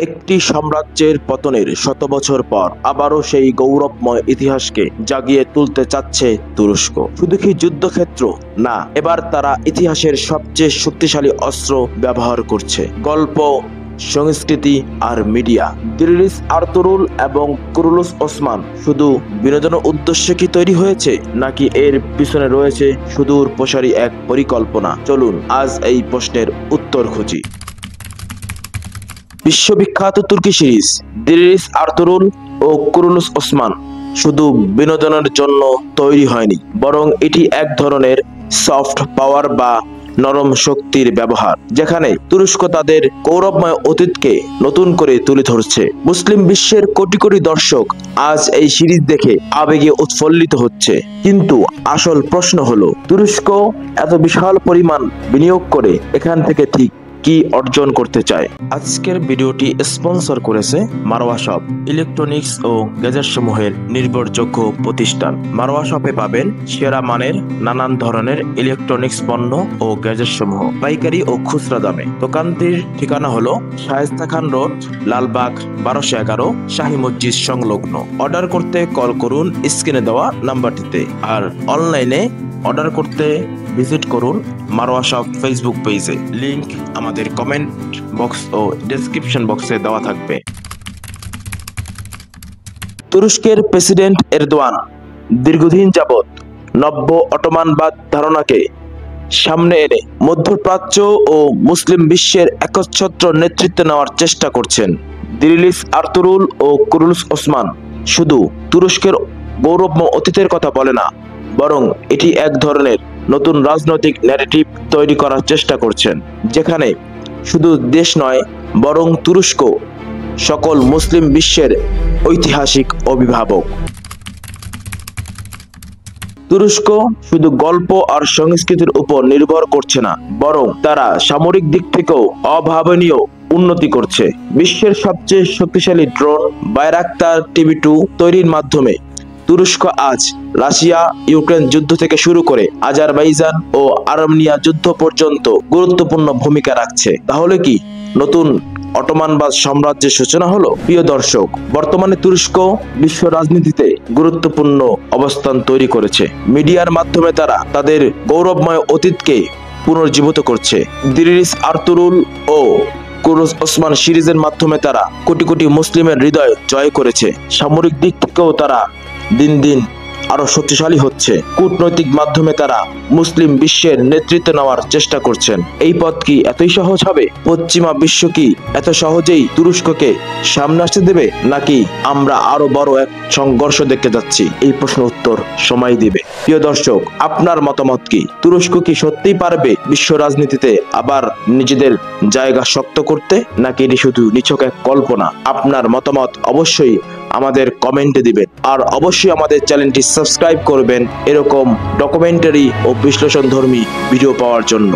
একটি সাম্রাজ্যের পতনের শত বছর পর আবারও সেই গৌরবময় ইতিহাসকে জাগিয়ে তুলতে চাচ্ছে তুরস্ক। শুধু কি যুদ্ধক্ষেত্র না, এবার তারা ইতিহাসের সবচেয়ে শক্তিশালী অস্ত্র ব্যবহার করছে। গল্প, সংস্কৃতি আর মিডিয়া। দিরিস আর্তুরুল এবং কুরুলুস ওসমান শুধু বিনোদনের উদ্দেশ্যে কি তৈরি হয়েছে, নাকি এর পিছনে রয়েছে সুদূর প্রসারী এক পরিকল্পনা? চলুন আজ এই প্রশ্নের উত্তর খুঁজি। বিশ্ববিখ্যাত তুর্কি সিরিজ দিরিস আর্তুরুল ও কুরুলুস ওসমান শুধু বিনোদনের জন্য তৈরি হয়নি, বরং এটি এক ধরনের সফট পাওয়ার বা নরম শক্তির ব্যবহার, যেখানে তুরস্ক তাদের গৌরবময় অতীতকে নতুন করে তুলে ধরছে। মুসলিম বিশ্বের কোটি কোটি দর্শক আজ এই সিরিজ দেখে আবেগে উৎফুল্লিত হচ্ছে। কিন্তু আসল প্রশ্ন হলো, তুরস্ক এত বিশাল পরিমাণ বিনিয়োগ করে এখান থেকে ঠিক কি অর্জন করতে চায়? আজকের ভিডিওটি স্পন্সর করেছে মারওয়া শপ, ইলেকট্রনিক্স ও গ্যাজেট সমূহের নির্ভরযোগ্য প্রতিষ্ঠান। মারওয়া শপে পাবেন সেরা মানের নানান ধরনের ইলেকট্রনিক্স পণ্য ও গ্যাজেট সমূহ পাইকারি ও খুচরা দামে। দোকানটির ঠিকানা হলো শায়েস্তা খান রোড, লালবাগ 1211, শাহী মসজিদ সংলগ্ন। অর্ডার করতে কল করুন স্ক্রিনে দেওয়া নাম্বারটিতে, আর অনলাইনে অর্ডার করতে ভিজিট করুন মারওয়া শপ ফেসবুক পেজে। লিংক আমাদের কমেন্ট বক্স ও ডেসক্রিপশন বক্সে দেওয়া থাকবে। তুরস্কের প্রেসিডেন্ট এরদোয়ান দীর্ঘদিন যাবৎ নব্য অটোমানবাদ ধারণাকে সামনে এনে মধ্যপ্রাচ্য ও মুসলিম বিশ্বের একচ্ছত্র নেতৃত্ব নেওয়ার চেষ্টা করছেন। দিরিস আর্তুরুল ও কুরুলুস ওসমান শুধু তুরস্কের গৌরবময় অতীতের কথা বলে না, বরং এটি এক ধরনের নতুন রাজনৈতিক ন্যারেটিভ তৈরি করার চেষ্টা করছেন, যেখানে শুধু দেশ নয়, বরং তুরস্ক সকল মুসলিম বিশ্বের ঐতিহাসিক অভিভাবক। তুরস্ক শুধু গল্প আর সংস্কৃতির উপর নির্ভর করছে না, বরং তারা সামরিক দিক থেকেও অভাবনীয় উন্নতি করছে। বিশ্বের সবচেয়ে শক্তিশালী ড্রোন বাইরাক্তার TB2 তৈরির মাধ্যমে তুরস্ক আজ রাশিয়া ইউক্রেন যুদ্ধ থেকে শুরু করে আজারবাইজান ও আর্মেনিয়া যুদ্ধ পর্যন্ত গুরুত্বপূর্ণ ভূমিকা রাখছে। তাহলে কি নতুন অটোমানবাদ সাম্রাজ্যের সূচনা হলো? প্রিয় দর্শক, বর্তমানে তুরস্ক বিশ্ব রাজনীতিতে গুরুত্বপূর্ণ অবস্থান তৈরি করেছে। মিডিয়ার মাধ্যমে তারা তাদের গৌরবময় অতীতকে পুনর্জীবিত করছে। দিরিস আর্তুরুল ও কুরুলুস ওসমান সিরিজের মাধ্যমে তারা কোটি কোটি মুসলিমের হৃদয় জয় করেছে। সামরিক দিক থেকেও তারা দিন দিন আরো শক্তিশালী হচ্ছে। কূটনৈতিক মাধ্যমে তারা মুসলিম বিশ্বের নেতৃত্ব নেওয়ার চেষ্টা করছেন। এই পথ কি এতই সহজ হবে? পশ্চিমা বিশ্ব কি এত সহজেই তুরস্ককে সামনে আসতে দেবে, নাকি আমরা আরো বড় এক সংঘর্ষ দেখতে যাচ্ছি? এই প্রশ্ন উত্তর সময় দিবে। প্রিয় দর্শক, আপনার মতামত কি? তুরস্ক কি সত্যিই পারবে বিশ্ব রাজনীতিতে আবার নিজেদের জায়গা শক্ত করতে, নাকি এটি শুধু নিছক এক কল্পনা? আপনার মতামত অবশ্যই আমাদের কমেন্টে দিবেন, আর অবশ্যই আমাদের চ্যানেলটি সাবস্ক্রাইব করবেন এরকম ডকুমেন্টারি ও বিশ্লেষণধর্মী ভিডিও পাওয়ার জন্য।